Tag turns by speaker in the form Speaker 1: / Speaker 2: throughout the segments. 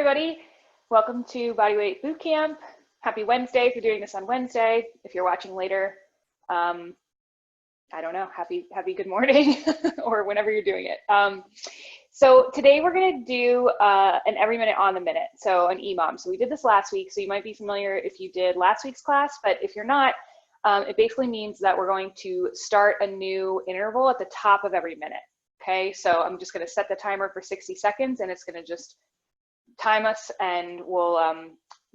Speaker 1: everybody. Welcome to Bodyweight Bootcamp. Happy Wednesday if you're doing this on Wednesday. If you're watching later, I don't know, happy good morning or whenever you're doing it. So today we're going to do an every minute on the minute, so an EMOM. So we did this last week, so you might be familiar if you did last week's class, but if you're not, it basically means that we're going to start a new interval at the top of every minute. Okay, so I'm just going to set the timer for 60 seconds and it's going to just time us, and we'll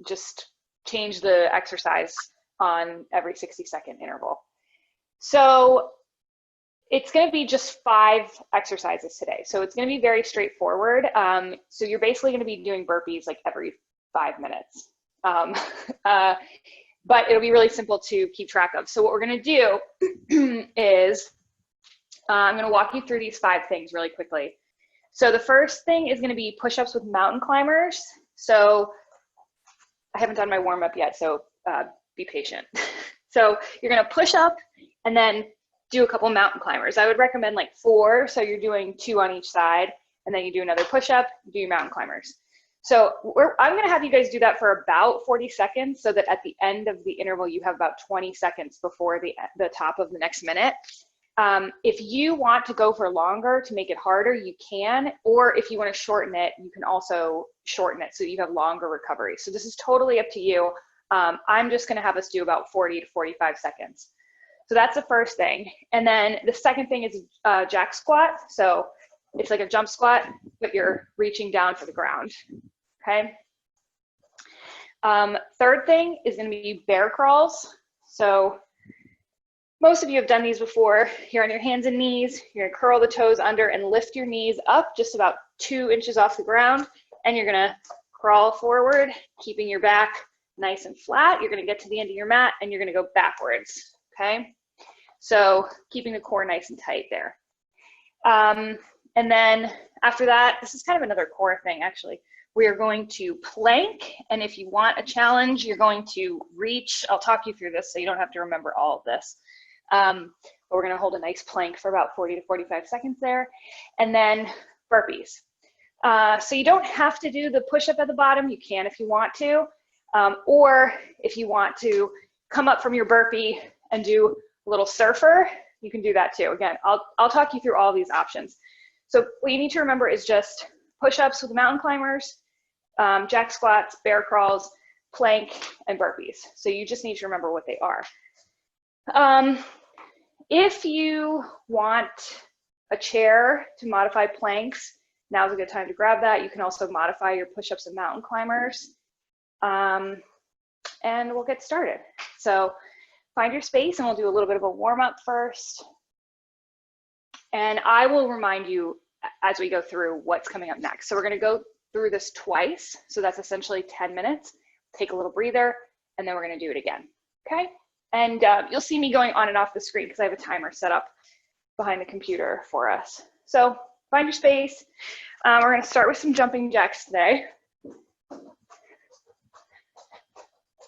Speaker 1: just change the exercise on every 60-second interval. So it's going to be just 5 exercises today. So it's going to be very straightforward. So you're basically going to be doing burpees like every 5 minutes. But it'll be really simple to keep track of. So what we're going to do is I'm going to walk you through these 5 things really quickly. So the first thing is going to be push-ups with mountain climbers. So I haven't done my warm-up yet, so be patient. So you're going to push up and then do a couple mountain climbers. I would recommend like 4, so you're doing 2 on each side, and then you do another push-up, do your mountain climbers. So I'm going to have you guys do that for about 40 seconds so that at the end of the interval you have about 20 seconds before the top of the next minute. If you want to go for longer to make it harder, you can, or if you want to shorten it, you can also shorten it so you have longer recovery. So this is totally up to you. I'm just going to have us do about 40 to 45 seconds. So that's the first thing. And then the second thing is jack squat. So it's like a jump squat, but you're reaching down for the ground. Okay. Third thing is going to be bear crawls. So most of you have done these before. You're on your hands and knees. You're gonna curl the toes under and lift your knees up just about 2 inches off the ground. And you're gonna crawl forward, keeping your back nice and flat. You're gonna get to the end of your mat and you're gonna go backwards, okay? So keeping the core nice and tight there. And then after that, this is kind of another core thing actually. We are going to plank, and if you want a challenge, you're going to reach. I'll talk you through this so you don't have to remember all of this. But we're going to hold a nice plank for about 40 to 45 seconds there. And then burpees. So you don't have to do the push-up at the bottom. You can if you want to. Or if you want to come up from your burpee and do a little surfer, you can do that too. Again, I'll talk you through all these options. So what you need to remember is just push-ups with mountain climbers, jack squats, bear crawls, plank, and burpees. So you just need to remember what they are. If you want a chair to modify planks, now's a good time to grab that. You can also modify your push-ups and mountain climbers. And we'll get started. So find your space and we'll do a little bit of a warm-up first. And I will remind you as we go through what's coming up next. So we're going to go through this twice. So that's essentially 10 minutes. Take a little breather, and then we're going to do it again. Okay? And you'll see me going on and off the screen because I have a timer set up behind the computer for us. So find your space. We're going to start with some jumping jacks today.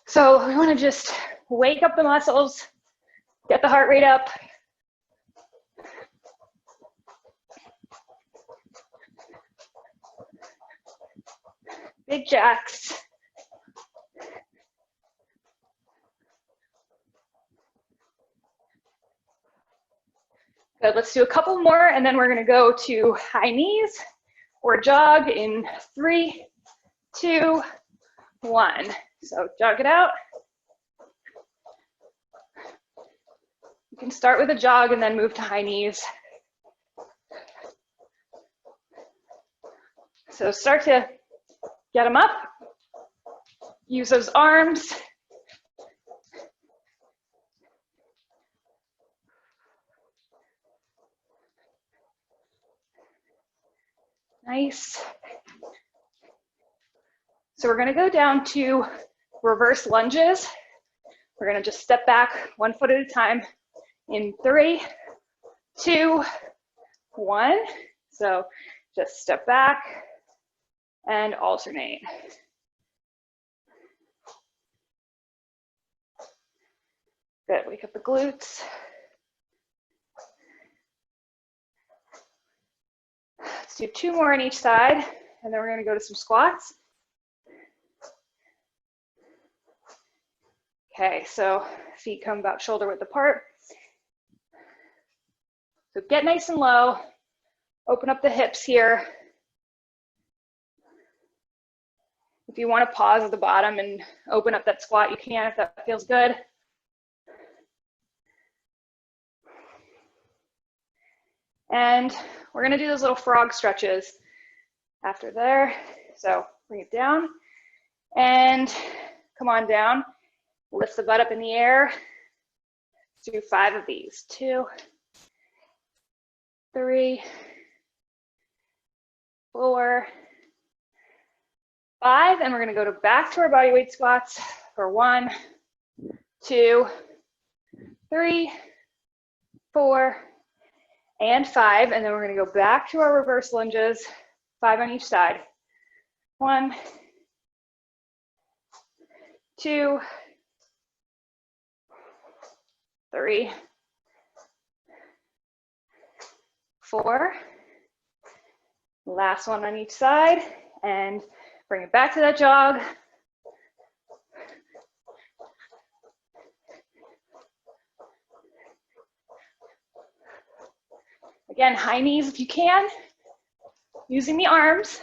Speaker 1: So we want to just wake up the muscles, get the heart rate up. Big jacks. Good, let's do a couple more and then we're gonna go to high knees or jog in 3, 2, 1. So jog it out. You can start with a jog and then move to high knees. So start to get them up. Use those arms. Nice. So we're going to go down to reverse lunges. We're going to just step back 1 foot at a time in 3, 2, 1. So just step back and alternate. Good, wake up the glutes. Let's do 2 more on each side, and then we're going to go to some squats. Okay, so feet come about shoulder width apart. So get nice and low, open up the hips here. If you want to pause at the bottom and open up that squat, you can if that feels good. And we're going to do those little frog stretches after there. So bring it down and come on down. Lift the butt up in the air. Let's do 5 of these. 2, 3, 4, 5. And we're going to go back to our body weight squats for 1, 2, 3, 4, and 5. And then we're going to go back to our reverse lunges, 5 on each side. 1, 2, 3, 4. Last one on each side, and bring it back to that jog. Again, high knees if you can, using the arms.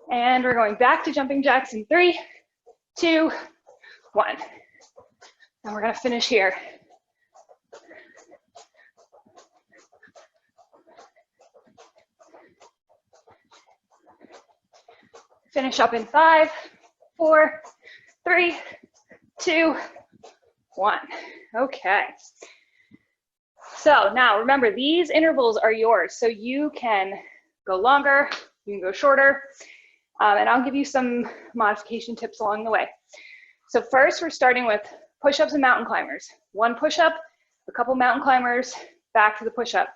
Speaker 1: And we're going back to jumping jacks in 3, 2, 1. And we're going to finish here. Finish up in 5, 4, 3, 2, 1. Okay. So now remember, these intervals are yours. So you can go longer, you can go shorter, and I'll give you some modification tips along the way. So first, we're starting with push-ups and mountain climbers. 1 push-up, a couple mountain climbers, back to the push-up.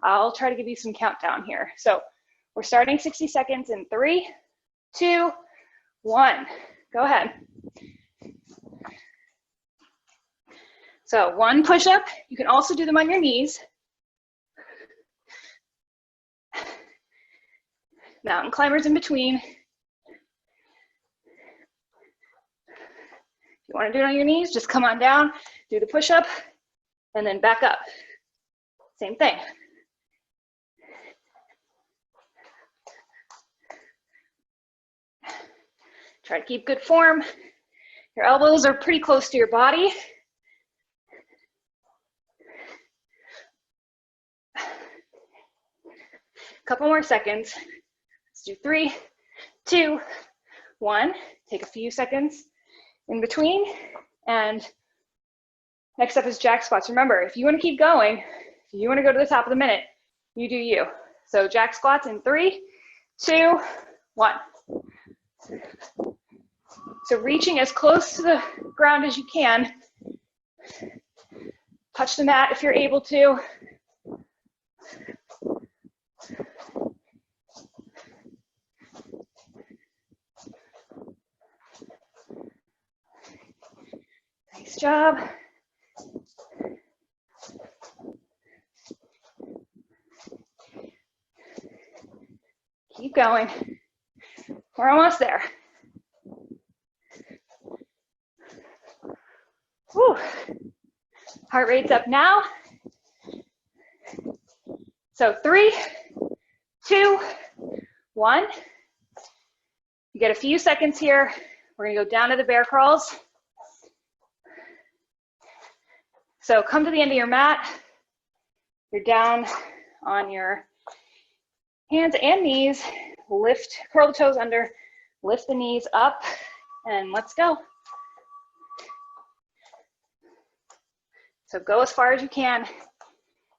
Speaker 1: I'll try to give you some countdown here. So we're starting 60 seconds in 3, 2, 1. Go ahead. So 1 push-up. You can also do them on your knees. Mountain climbers in between. If you want to do it on your knees, just come on down, do the push-up, and then back up. Same thing. Try to keep good form. Your elbows are pretty close to your body. Couple more seconds. Let's do 3, 2, 1. Take a few seconds in between. And next up is jack squats. Remember, if you want to keep going, if you want to go to the top of the minute, you do you. So jack squats in 3, 2, 1. So reaching as close to the ground as you can. Touch the mat if you're able to. Nice job. Keep going. We're almost there. Whew. Heart rate's up now. So 3, 2, 1. You get a few seconds here. We're gonna go down to the bear crawls. So come to the end of your mat. You're down on your hands and knees. Lift, curl the toes under, lift the knees up, and let's go. So go as far as you can,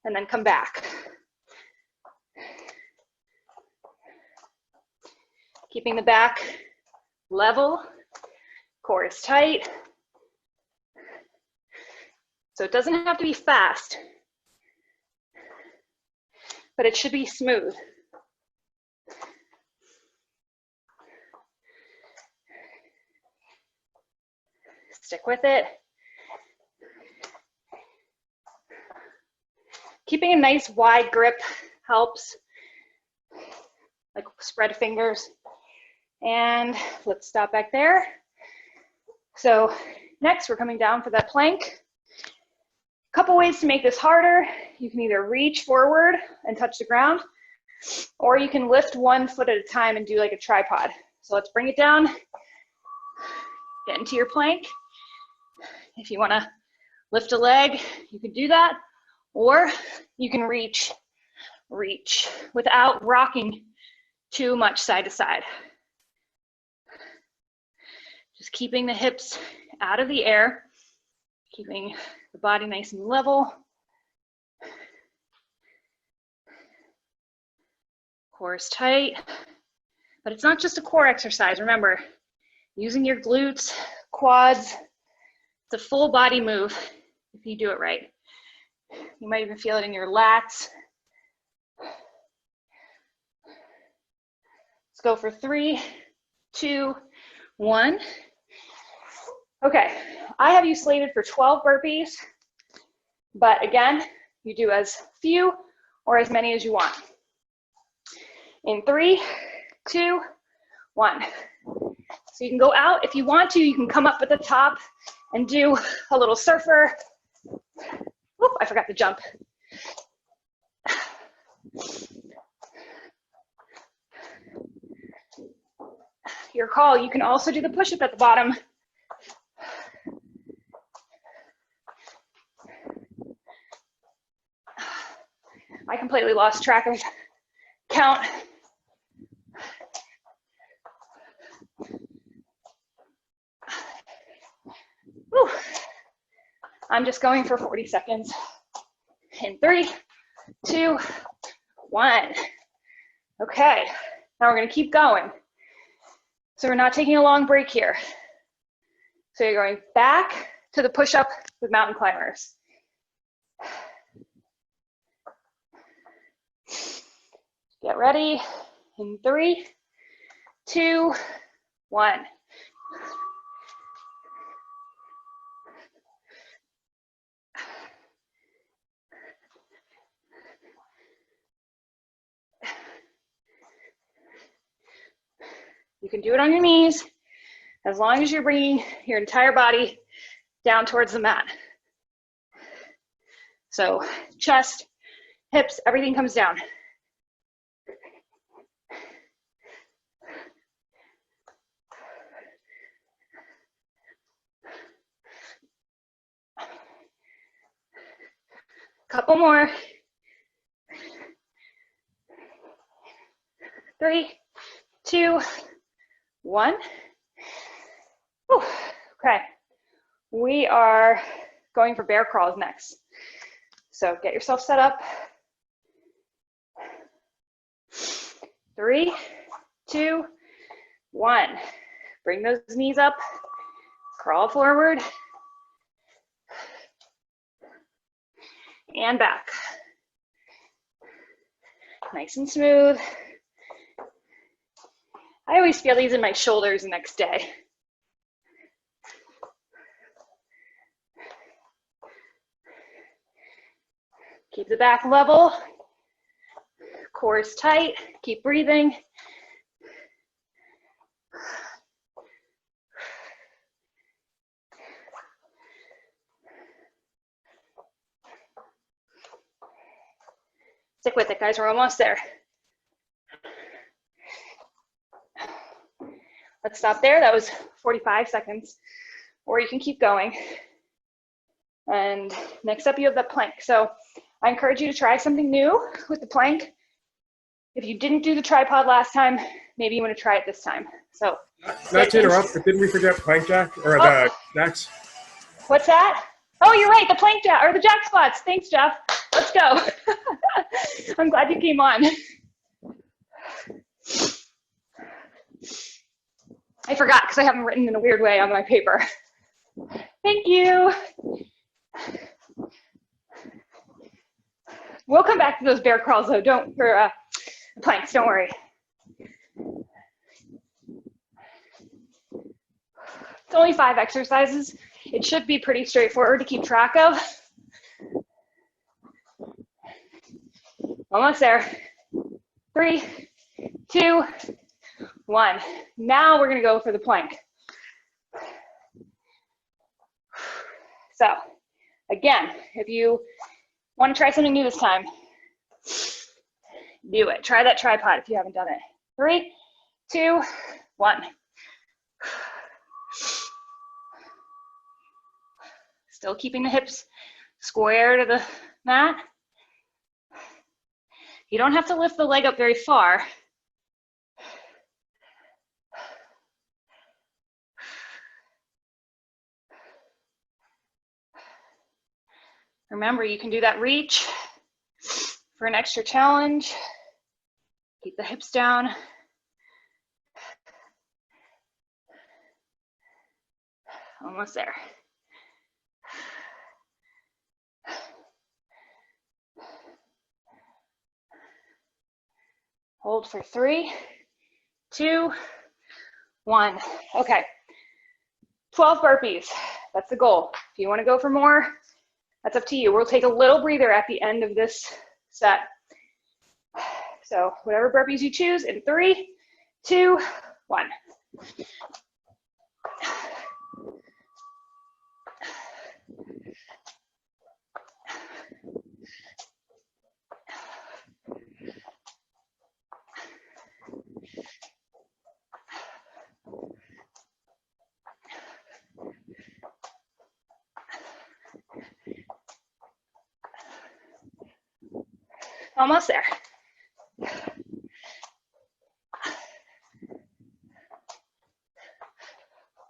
Speaker 1: and then come back. Keeping the back level, core is tight. So it doesn't have to be fast, but it should be smooth. Stick with it. Keeping a nice wide grip helps. like spread fingers. And let's stop back there. So next we're coming down for that plank. A couple ways to make this harder. You can either reach forward and touch the ground, or you can lift one foot at a time and do like a tripod. So let's bring it down, get into your plank. If you wanna lift a leg, you can do that, or you can reach without rocking too much side to side. Just keeping the hips out of the air, keeping the body nice and level. Core is tight, but it's not just a core exercise. Remember, using your glutes, quads, it's a full body move if you do it right. You might even feel it in your lats. Let's go for 3, 2, 1. Okay, I have you slated for 12 burpees, but again, you do as few or as many as you want. In 3, 2, 1. So you can go out if you want to. You can come up at the top and do a little surfer. Oop, I forgot to jump. Your call. You can also do the push-up at the bottom. I completely lost track of count. Whew. I'm just going for 40 seconds. In 3, 2, 1. Okay, now we're going to keep going. So we're not taking a long break here. So you're going back to the push-up with mountain climbers. Get ready. In 3, 2, 1. You can do it on your knees as long as you're bringing your entire body down towards the mat. So chest, hips, everything comes down. Couple more. 3, 2, 1. Whew. Okay, we are going for bear crawls next. So get yourself set up. 3, 2, 1. Bring those knees up, crawl forward, and back. Nice and smooth. I always feel these in my shoulders the next day. Keep the back level. Core is tight. Keep breathing. Stick with it, guys. We're almost there. Let's stop there. That was 45 seconds. Or you can keep going. And next up, you have the plank. So I encourage you to try something new with the plank. If you didn't do the tripod last time, maybe you want to try it this time. So
Speaker 2: not to interrupt, but didn't we forget plank jack or the jacks?
Speaker 1: What's that? Oh, you're right, the plank jack or the jack squats. Thanks, Jeff. Let's go. I'm glad you came on. I forgot because I have them written in a weird way on my paper. Thank you. We'll come back to those bear crawls though. Planks, don't worry. It's only 5 exercises. It should be pretty straightforward to keep track of. Almost there. 3, 2, 1. Now we're gonna go for the plank. So again, if you want to try something new this time, do it. Try that tripod if you haven't done it. 3, 2, 1. Still keeping the hips square to the mat. You don't have to lift the leg up very far. Remember, you can do that reach for an extra challenge. Keep the hips down. Almost there. Hold for 3, 2, 1. Okay. 12 burpees. That's the goal. If you want to go for more, that's up to you. We'll take a little breather at the end of this set. So whatever burpees you choose in 3, 2, 1. Almost there.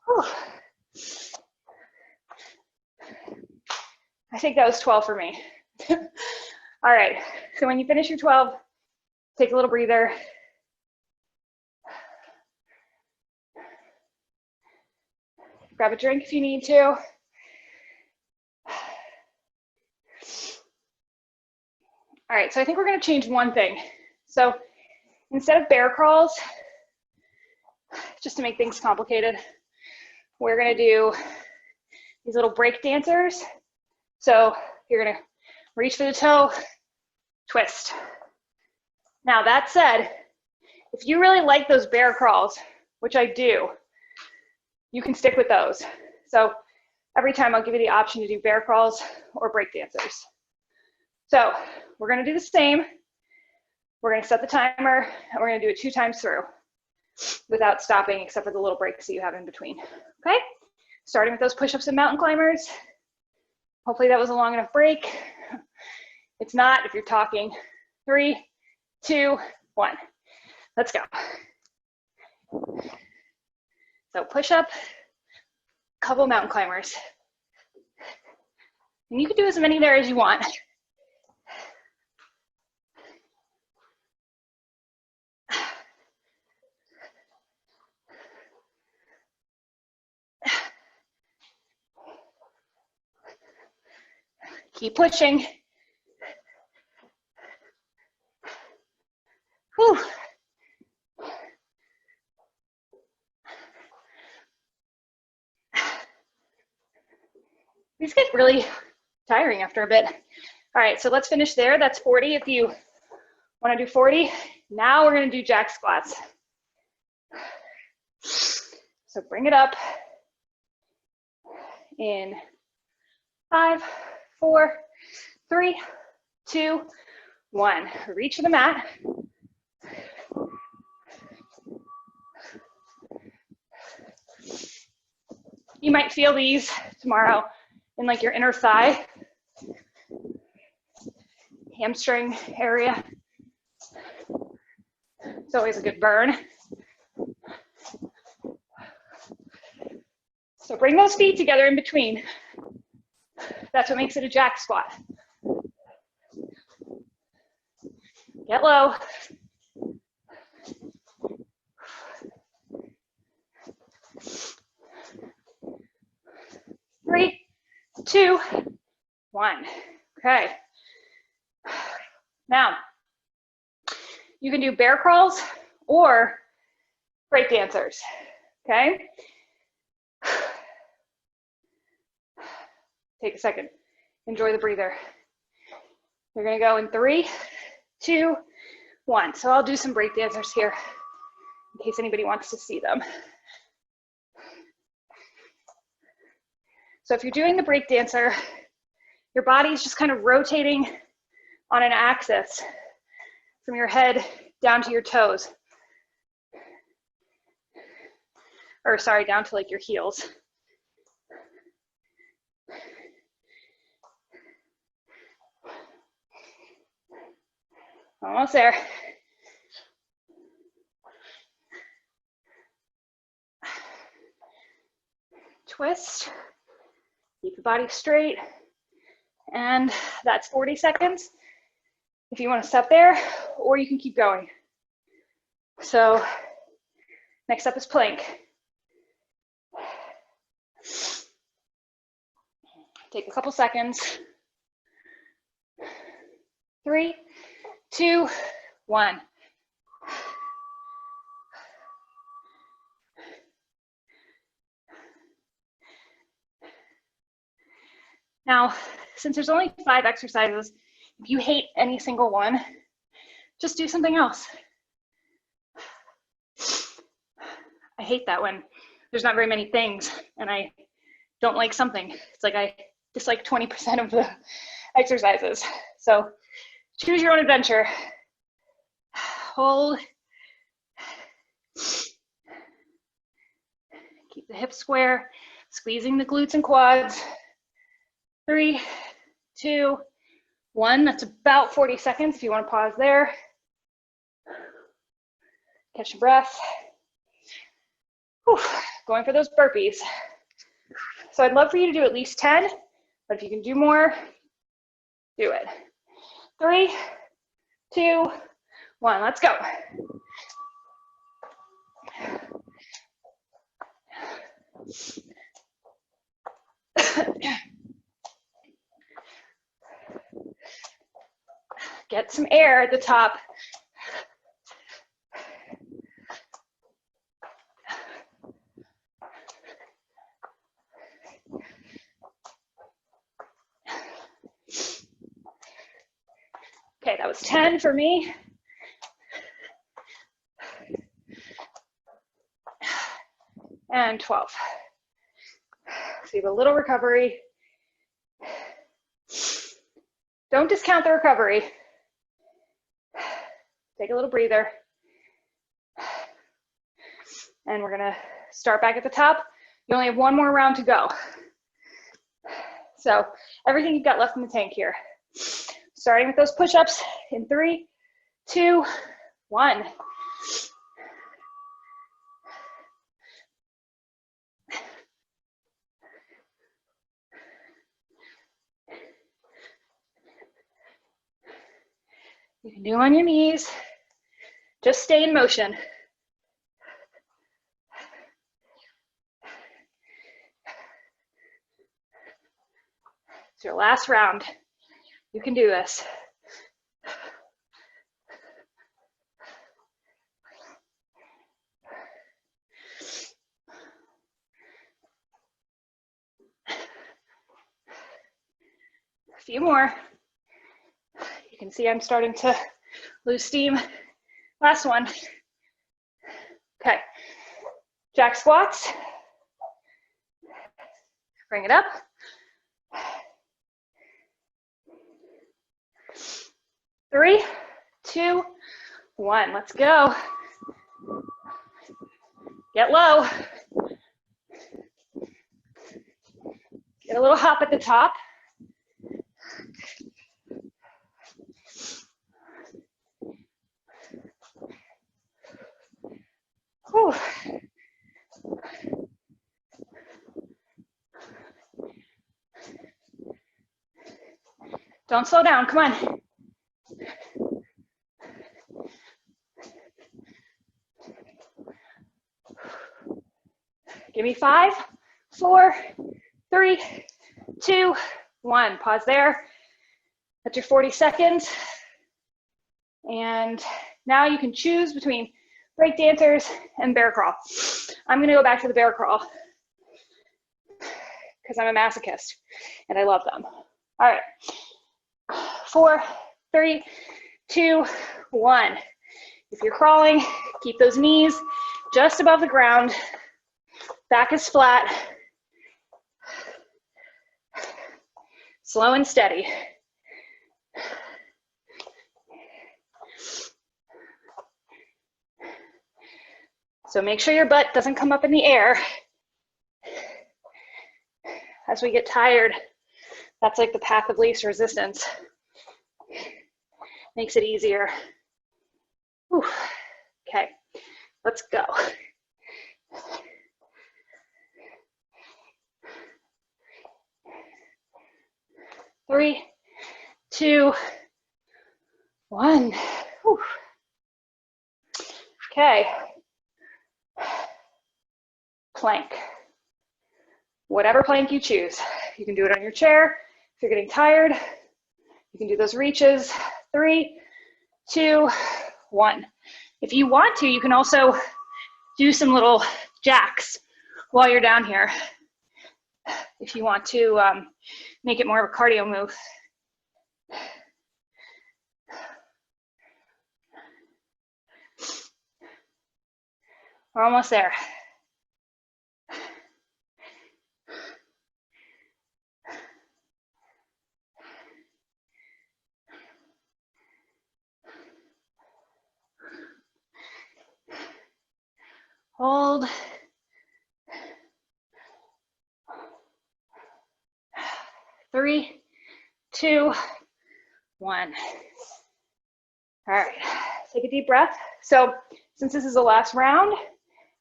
Speaker 1: Whew. I think that was 12 for me. All right, so when you finish your 12, take a little breather. Grab a drink if you need to. All right, so I think we're gonna change one thing. So instead of bear crawls, just to make things complicated, we're gonna do these little break dancers. So you're gonna reach for the toe, twist. Now that said, if you really like those bear crawls, which I do, you can stick with those. So every time I'll give you the option to do bear crawls or break dancers. So we're gonna do the same. We're gonna set the timer and we're gonna do it 2 times through without stopping except for the little breaks that you have in between, okay? Starting with those push-ups and mountain climbers. Hopefully that was a long enough break. It's not if you're talking. 3, 2, 1. Let's go. So push up, couple mountain climbers. And you can do as many there as you want. Keep pushing. Whew. These get really tiring after a bit. All right, so let's finish there. That's 40 if you want to do 40. Now we're going to do jack squats. So bring it up in 5, 4, 3, 2, 1. Reach for the mat. You might feel these tomorrow in like your inner thigh, hamstring area. It's always a good burn. So bring those feet together in between. That's what makes it a jack squat. Get low. Three, 2, 1. Okay. Now, you can do bear crawls or break dancers. Okay. Take a second. Enjoy the breather. You're going to go in 3, 2, 1. So I'll do some break dancers here. in case anybody wants to see them. So if you're doing the break dancer, your body's just kind of rotating on an axis from your head down to your toes. Or sorry, down to like your heels. Almost there. Twist. Keep the body straight. And that's 40 seconds. If you want to stop there, or you can keep going. So next up is plank. Take a couple seconds. 3, 2, 1. Now, since there's only 5 exercises, if you hate any single one, just do something else. I hate that when there's not very many things and I don't like something. It's like I dislike 20% of the exercises. So choose your own adventure. Hold. Keep the hips square, squeezing the glutes and quads. 3, 2, 1. That's about 40 seconds if you want to pause there. Catch your breath. Whew. Going for those burpees. So I'd love for you to do at least 10, but if you can do more, do it. 3, 2, 1. Let's go. Get some air at the top. Okay, that was 10 for me. And 12. So you have a little recovery. Don't discount the recovery. Take a little breather. And we're gonna start back at the top. You only have one more round to go. So everything you've got left in the tank here. Starting with those push-ups in 3, 2, 1. You can do them on your knees. Just stay in motion. It's your last round. You can do this. A few more. You can see I'm starting to lose steam. Last one. Okay. Jack squats. Bring it up. 3, 2, 1. Let's go. Get low. Get a little hop at the top. Whew. Don't slow down, come on. Give me 5, 4, 3, 2, 1. Pause there. That's your 40 seconds. And now you can choose between break dancers and bear crawl. I'm gonna go back to the bear crawl because I'm a masochist and I love them. All right, 4, 3, 2, 1. If you're crawling, keep those knees just above the ground. Back is flat. Slow and steady. So make sure your butt doesn't come up in the air. As we get tired, that's like the path of least resistance. Makes it easier. Whew. Okay, let's go. Three, two, one. Whew. Okay. Plank. Whatever plank you choose. You can do it on your chair. If you're getting tired, you can do those reaches. 3, 2, 1. If you want to, you can also do some little jacks while you're down here. If you want to make it more of a cardio move. We're almost there. Hold. 3, 2, 1. All right, take a deep breath. So since this is the last round,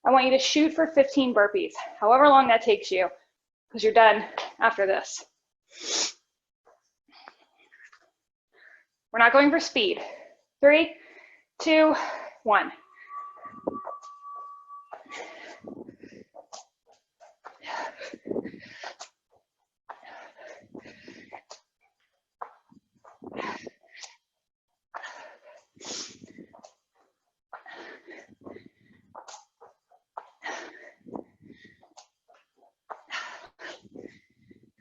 Speaker 1: I want you to shoot for 15 burpees, however long that takes you, because you're done after this. We're not going for speed. 3, 2, 1.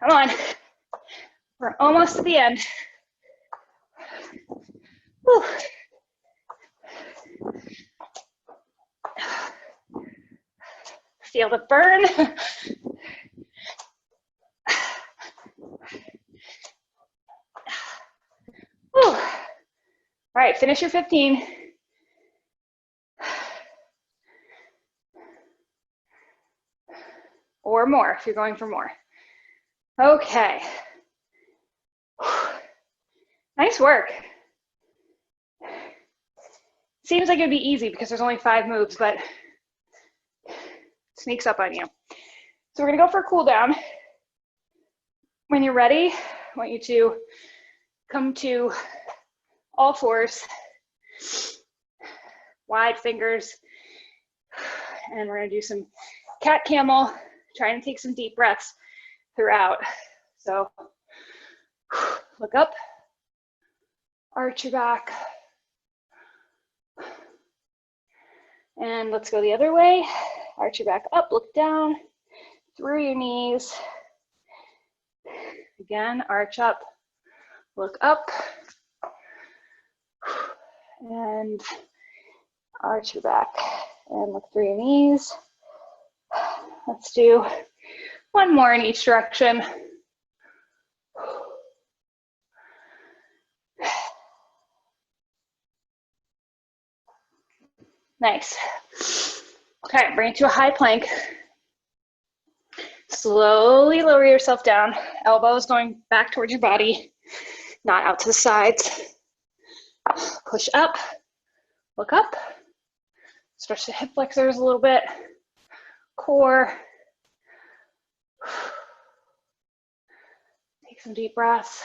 Speaker 1: Come on. We're almost at the end. Whew. Feel the burn. Whew. All right, finish your 15. Or more if you're going for more. Okay. Nice work. Seems like it'd be easy because there's only 5 moves, but it sneaks up on you. So we're gonna go for a cool down. When you're ready, I want you to come to all fours, wide fingers, and we're gonna do some cat camel, trying to take some deep breaths throughout. So look up, arch your back, and let's go the other way. Arch your back up, look down, through your knees. Again, arch up, look up, and arch your back and look through your knees. Let's do one more in each direction. Nice. Okay, bring it to a high plank. Slowly lower yourself down. Elbows going back towards your body, not out to the sides. Push up, look up. Stretch the hip flexors a little bit. Core. Take some deep breaths.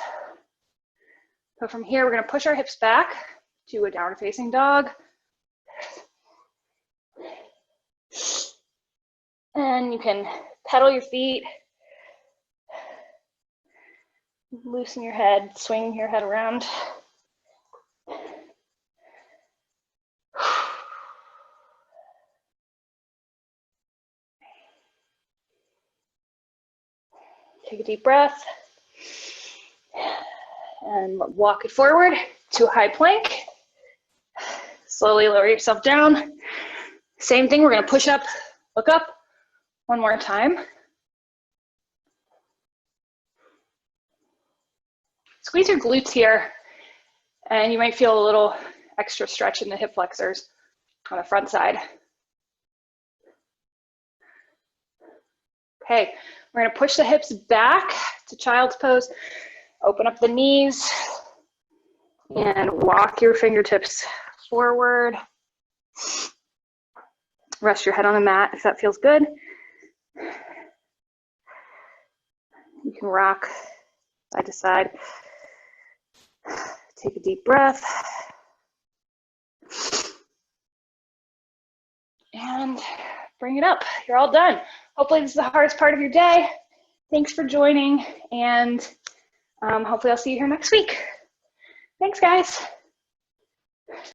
Speaker 1: So from here, we're going to push our hips back to a downward facing dog. And you can pedal your feet, loosen your head, swing your head around. Take a deep breath and walk it forward to a high plank. Slowly lower yourself down. Same thing, we're gonna push up, look up, one more time. Squeeze your glutes here, and you might feel a little extra stretch in the hip flexors on the front side. Okay, we're gonna push the hips back to child's pose, open up the knees, and walk your fingertips forward. Rest your head on the mat if that feels good. You can rock side to side. Take a deep breath. And bring it up. You're all done. Hopefully this is the hardest part of your day. Thanks for joining, and hopefully I'll see you here next week. Thanks, guys.